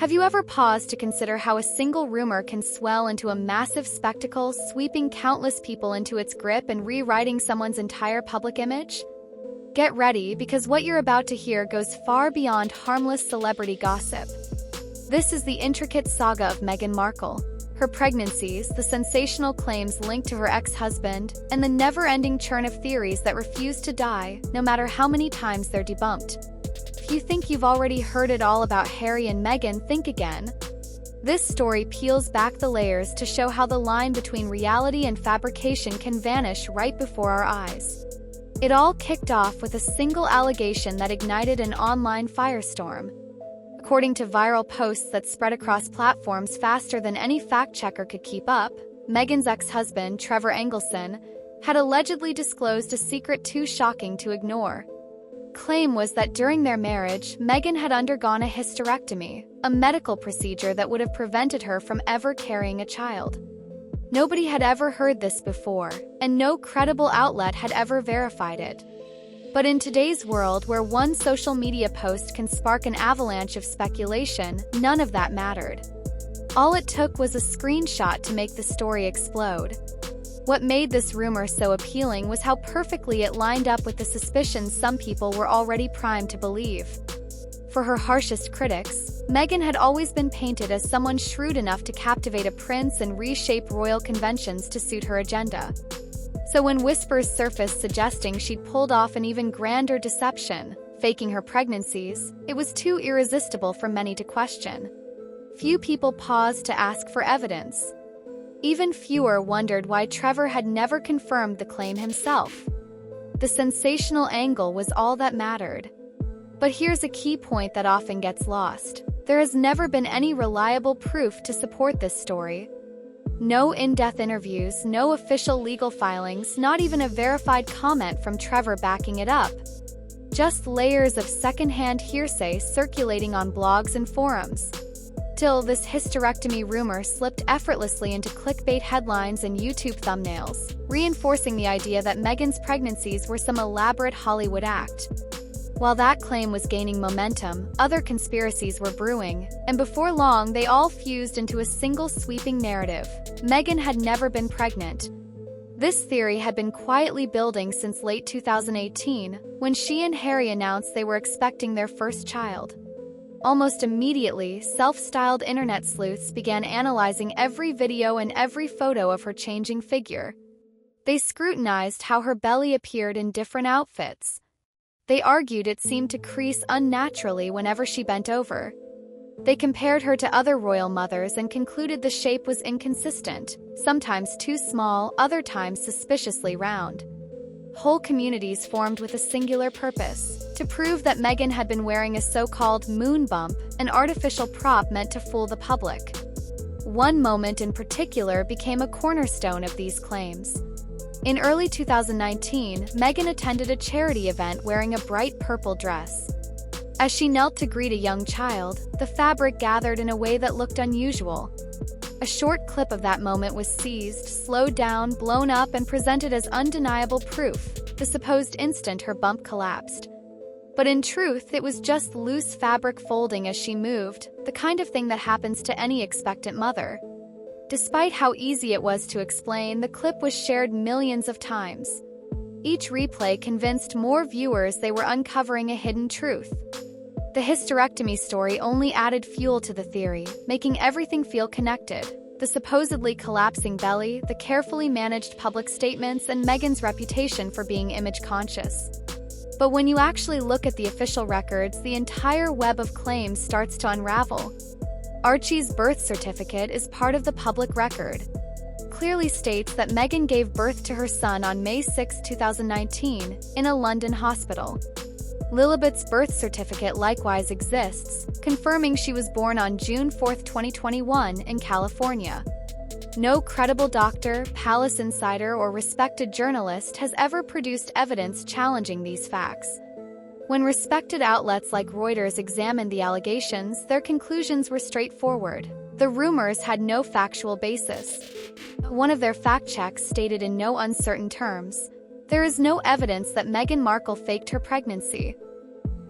Have you ever paused to consider how a single rumor can swell into a massive spectacle, sweeping countless people into its grip and rewriting someone's entire public image? Get ready, because what you're about to hear goes far beyond harmless celebrity gossip. This is the intricate saga of Meghan Markle, her pregnancies, the sensational claims linked to her ex-husband, and the never-ending churn of theories that refuse to die, no matter how many times they're debunked. If you think you've already heard it all about Harry and Meghan, think again. This story peels back the layers to show how the line between reality and fabrication can vanish right before our eyes. It all kicked off with a single allegation that ignited an online firestorm. According to viral posts that spread across platforms faster than any fact-checker could keep up, Meghan's ex-husband, Trevor Engelson, had allegedly disclosed a secret too shocking to ignore. Claim was that during their marriage, Meghan had undergone a hysterectomy, a medical procedure that would have prevented her from ever carrying a child. Nobody had ever heard this before, and no credible outlet had ever verified it. But in today's world, where one social media post can spark an avalanche of speculation, none of that mattered. All it took was a screenshot to make the story explode. What made this rumor so appealing was how perfectly it lined up with the suspicions some people were already primed to believe. For her harshest critics, Meghan had always been painted as someone shrewd enough to captivate a prince and reshape royal conventions to suit her agenda. So when whispers surfaced suggesting she'd pulled off an even grander deception, faking her pregnancies, it was too irresistible for many to question. Few people paused to ask for evidence. Even fewer wondered why Trevor had never confirmed the claim himself. The sensational angle was all that mattered. But here's a key point that often gets lost. There has never been any reliable proof to support this story. No in-depth interviews, no official legal filings, not even a verified comment from Trevor backing it up. Just layers of second-hand hearsay circulating on blogs and forums. Still, this hysterectomy rumor slipped effortlessly into clickbait headlines and YouTube thumbnails, reinforcing the idea that Meghan's pregnancies were some elaborate Hollywood act. While that claim was gaining momentum, other conspiracies were brewing, and before long they all fused into a single sweeping narrative. Meghan had never been pregnant. This theory had been quietly building since late 2018, when she and Harry announced they were expecting their first child. Almost immediately, self-styled internet sleuths began analyzing every video and every photo of her changing figure. They scrutinized how her belly appeared in different outfits. They argued it seemed to crease unnaturally whenever she bent over. They compared her to other royal mothers and concluded the shape was inconsistent, sometimes too small, other times suspiciously round. Whole communities formed with a singular purpose: to prove that Meghan had been wearing a so-called moon bump, an artificial prop meant to fool the public. One moment in particular became a cornerstone of these claims. In early 2019, Meghan attended a charity event wearing a bright purple dress. As she knelt to greet a young child, the fabric gathered in a way that looked unusual. A short clip of that moment was seized, slowed down, blown up, and presented as undeniable proof, the supposed instant her bump collapsed. But in truth, it was just loose fabric folding as she moved, the kind of thing that happens to any expectant mother. Despite how easy it was to explain, the clip was shared millions of times. Each replay convinced more viewers they were uncovering a hidden truth. The hysterectomy story only added fuel to the theory, making everything feel connected: the supposedly collapsing belly, the carefully managed public statements, and Meghan's reputation for being image-conscious. But when you actually look at the official records, the entire web of claims starts to unravel. Archie's birth certificate is part of the public record. Clearly states that Meghan gave birth to her son on May 6, 2019, in a London hospital. Lilibet's birth certificate likewise exists, confirming she was born on June 4, 2021, in California. No credible doctor, palace insider, or respected journalist has ever produced evidence challenging these facts. When respected outlets like Reuters examined the allegations, their conclusions were straightforward. The rumors had no factual basis. One of their fact checks stated in no uncertain terms, "There is no evidence that Meghan Markle faked her pregnancy."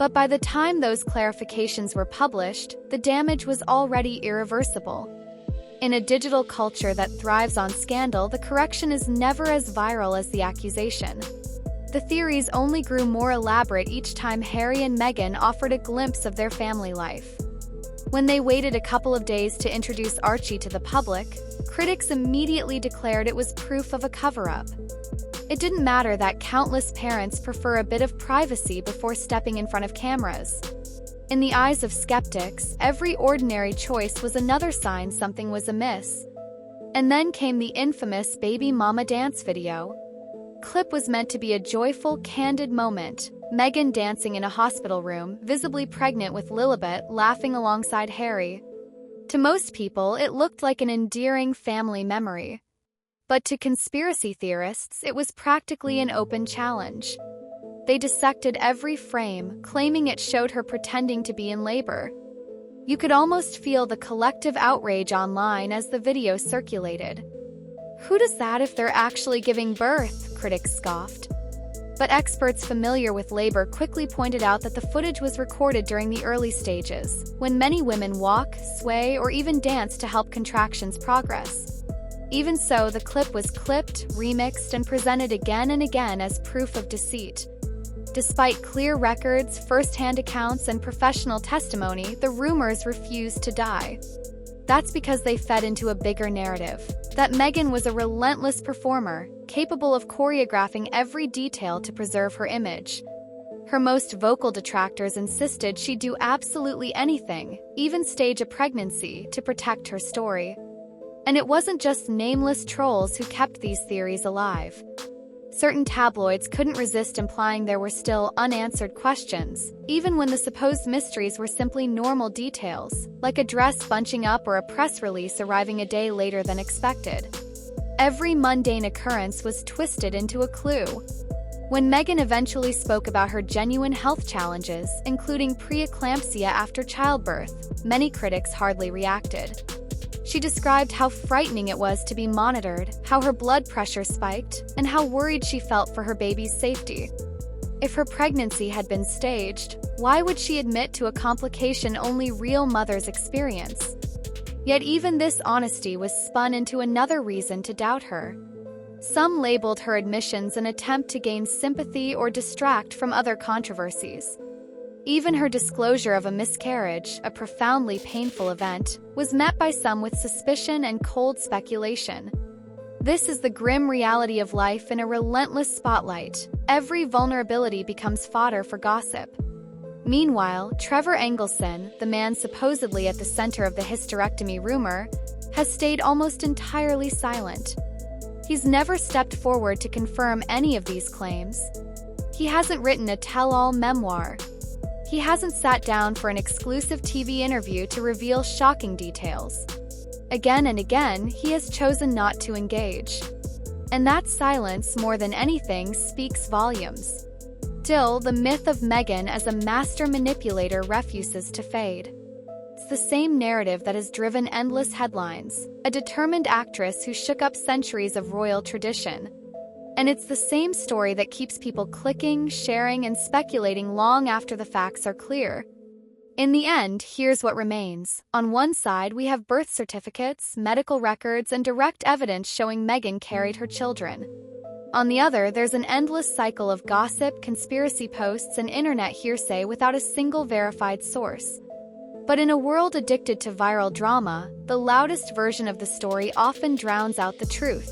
But by the time those clarifications were published, the damage was already irreversible. In a digital culture that thrives on scandal, the correction is never as viral as the accusation. The theories only grew more elaborate each time Harry and Meghan offered a glimpse of their family life. When they waited a couple of days to introduce Archie to the public, critics immediately declared it was proof of a cover-up. It didn't matter that countless parents prefer a bit of privacy before stepping in front of cameras. In the eyes of skeptics, every ordinary choice was another sign something was amiss. And then came the infamous baby mama dance video. Clip was meant to be a joyful, candid moment, Meghan dancing in a hospital room, visibly pregnant with Lilibet laughing alongside Harry. To most people, it looked like an endearing family memory. But to conspiracy theorists, it was practically an open challenge. They dissected every frame, claiming it showed her pretending to be in labor. You could almost feel the collective outrage online as the video circulated. Who does that if they're actually giving birth? Critics scoffed. But experts familiar with labor quickly pointed out that the footage was recorded during the early stages, when many women walk, sway, or even dance to help contractions progress. Even so, the clip was clipped, remixed, and presented again and again as proof of deceit. Despite clear records, first-hand accounts, and professional testimony, the rumors refused to die. That's because they fed into a bigger narrative, that Meghan was a relentless performer, capable of choreographing every detail to preserve her image. Her most vocal detractors insisted she'd do absolutely anything, even stage a pregnancy, to protect her story. And it wasn't just nameless trolls who kept these theories alive. Certain tabloids couldn't resist implying there were still unanswered questions, even when the supposed mysteries were simply normal details, like a dress bunching up or a press release arriving a day later than expected. Every mundane occurrence was twisted into a clue. When Meghan eventually spoke about her genuine health challenges, including preeclampsia after childbirth, many critics hardly reacted. She described how frightening it was to be monitored, how her blood pressure spiked, and how worried she felt for her baby's safety. If her pregnancy had been staged, why would she admit to a complication only real mothers experience? Yet even this honesty was spun into another reason to doubt her. Some labeled her admissions an attempt to gain sympathy or distract from other controversies. Even her disclosure of a miscarriage, a profoundly painful event, was met by some with suspicion and cold speculation. This is the grim reality of life in a relentless spotlight. Every vulnerability becomes fodder for gossip. Meanwhile, Trevor Engelson, the man supposedly at the center of the hysterectomy rumor, has stayed almost entirely silent. He's never stepped forward to confirm any of these claims. He hasn't written a tell-all memoir. He hasn't sat down for an exclusive TV interview to reveal shocking details. Again and again, he has chosen not to engage. And that silence, more than anything, speaks volumes. Still, the myth of Meghan as a master manipulator refuses to fade. It's the same narrative that has driven endless headlines, a determined actress who shook up centuries of royal tradition. And it's the same story that keeps people clicking, sharing, and speculating long after the facts are clear. In the end, here's what remains. On one side, we have birth certificates, medical records, and direct evidence showing Meghan carried her children. On the other, there's an endless cycle of gossip, conspiracy posts, and internet hearsay without a single verified source. But in a world addicted to viral drama, the loudest version of the story often drowns out the truth.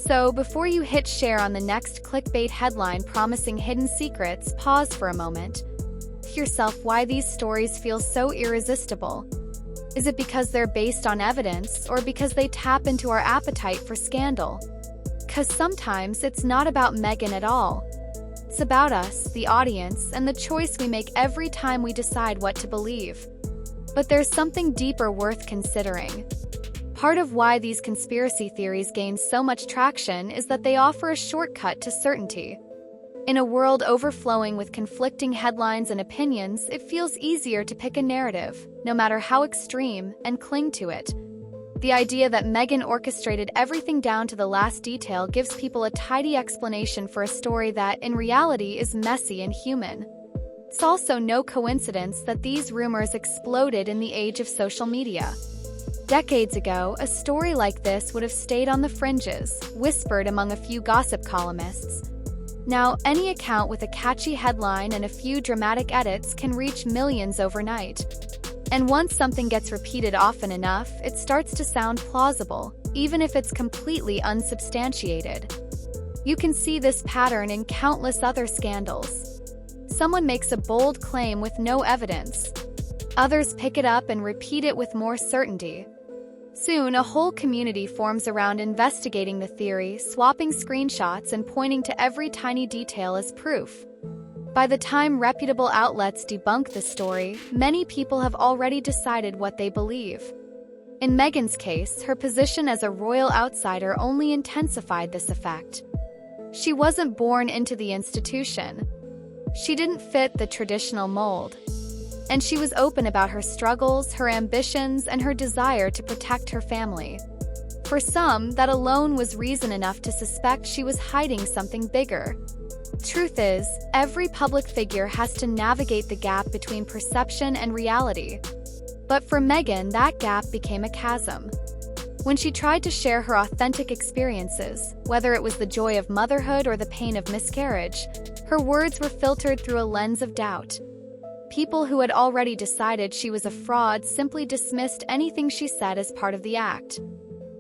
So, before you hit share on the next clickbait headline promising hidden secrets, pause for a moment. Ask yourself why these stories feel so irresistible. Is it because they're based on evidence, or because they tap into our appetite for scandal? 'Cause sometimes it's not about Meghan at all. It's about us, the audience, and the choice we make every time we decide what to believe. But there's something deeper worth considering. Part of why these conspiracy theories gain so much traction is that they offer a shortcut to certainty. In a world overflowing with conflicting headlines and opinions, it feels easier to pick a narrative, no matter how extreme, and cling to it. The idea that Meghan orchestrated everything down to the last detail gives people a tidy explanation for a story that, in reality, is messy and human. It's also no coincidence that these rumors exploded in the age of social media. Decades ago, a story like this would have stayed on the fringes, whispered among a few gossip columnists. Now, any account with a catchy headline and a few dramatic edits can reach millions overnight. And once something gets repeated often enough, it starts to sound plausible, even if it's completely unsubstantiated. You can see this pattern in countless other scandals. Someone makes a bold claim with no evidence. Others pick it up and repeat it with more certainty. Soon, a whole community forms around investigating the theory, swapping screenshots and pointing to every tiny detail as proof. By the time reputable outlets debunk the story, many people have already decided what they believe. In Meghan's case, her position as a royal outsider only intensified this effect. She wasn't born into the institution. She didn't fit the traditional mold. And she was open about her struggles, her ambitions, and her desire to protect her family. For some, that alone was reason enough to suspect she was hiding something bigger. Truth is, every public figure has to navigate the gap between perception and reality. But for Meghan, that gap became a chasm. When she tried to share her authentic experiences, whether it was the joy of motherhood or the pain of miscarriage, her words were filtered through a lens of doubt. People who had already decided she was a fraud simply dismissed anything she said as part of the act.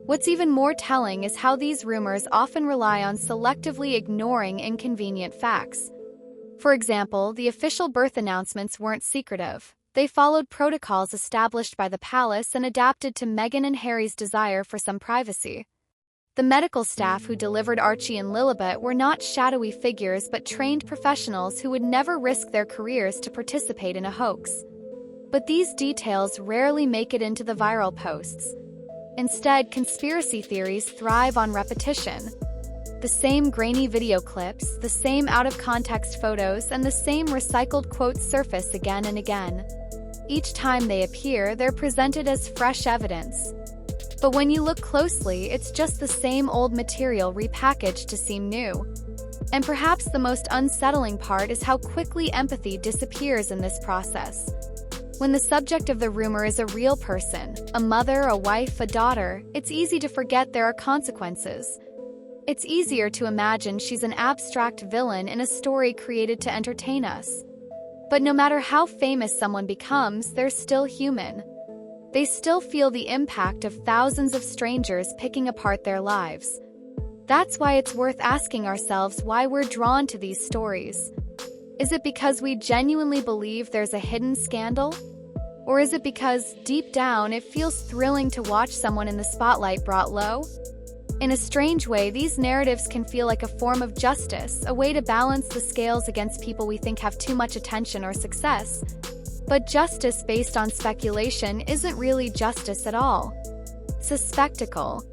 What's even more telling is how these rumors often rely on selectively ignoring inconvenient facts. For example, the official birth announcements weren't secretive. They followed protocols established by the palace and adapted to Meghan and Harry's desire for some privacy. The medical staff who delivered Archie and Lilibet were not shadowy figures but trained professionals who would never risk their careers to participate in a hoax. But these details rarely make it into the viral posts. Instead, conspiracy theories thrive on repetition. The same grainy video clips, the same out-of-context photos, and the same recycled quotes surface again and again. Each time they appear, they're presented as fresh evidence. But when you look closely, it's just the same old material repackaged to seem new. And perhaps the most unsettling part is how quickly empathy disappears in this process. When the subject of the rumor is a real person, a mother, a wife, a daughter, it's easy to forget there are consequences. It's easier to imagine she's an abstract villain in a story created to entertain us. But no matter how famous someone becomes, they're still human. They still feel the impact of thousands of strangers picking apart their lives. That's why it's worth asking ourselves why we're drawn to these stories. Is it because we genuinely believe there's a hidden scandal? Or is it because, deep down, it feels thrilling to watch someone in the spotlight brought low? In a strange way, these narratives can feel like a form of justice, a way to balance the scales against people we think have too much attention or success. But justice based on speculation isn't really justice at all. It's a spectacle.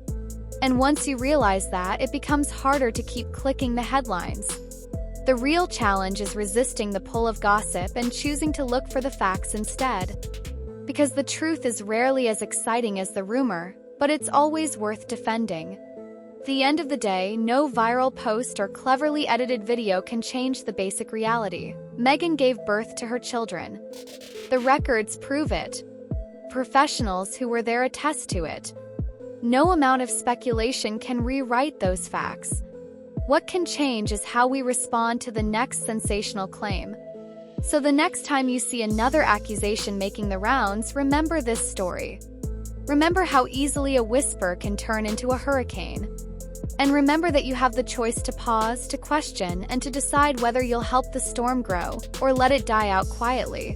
And once you realize that, it becomes harder to keep clicking the headlines. The real challenge is resisting the pull of gossip and choosing to look for the facts instead. Because the truth is rarely as exciting as the rumor, but it's always worth defending. At the end of the day, no viral post or cleverly edited video can change the basic reality. Meghan gave birth to her children. The records prove it. Professionals who were there attest to it. No amount of speculation can rewrite those facts. What can change is how we respond to the next sensational claim. So the next time you see another accusation making the rounds, remember this story. Remember how easily a whisper can turn into a hurricane. And remember that you have the choice to pause, to question, and to decide whether you'll help the storm grow or let it die out quietly.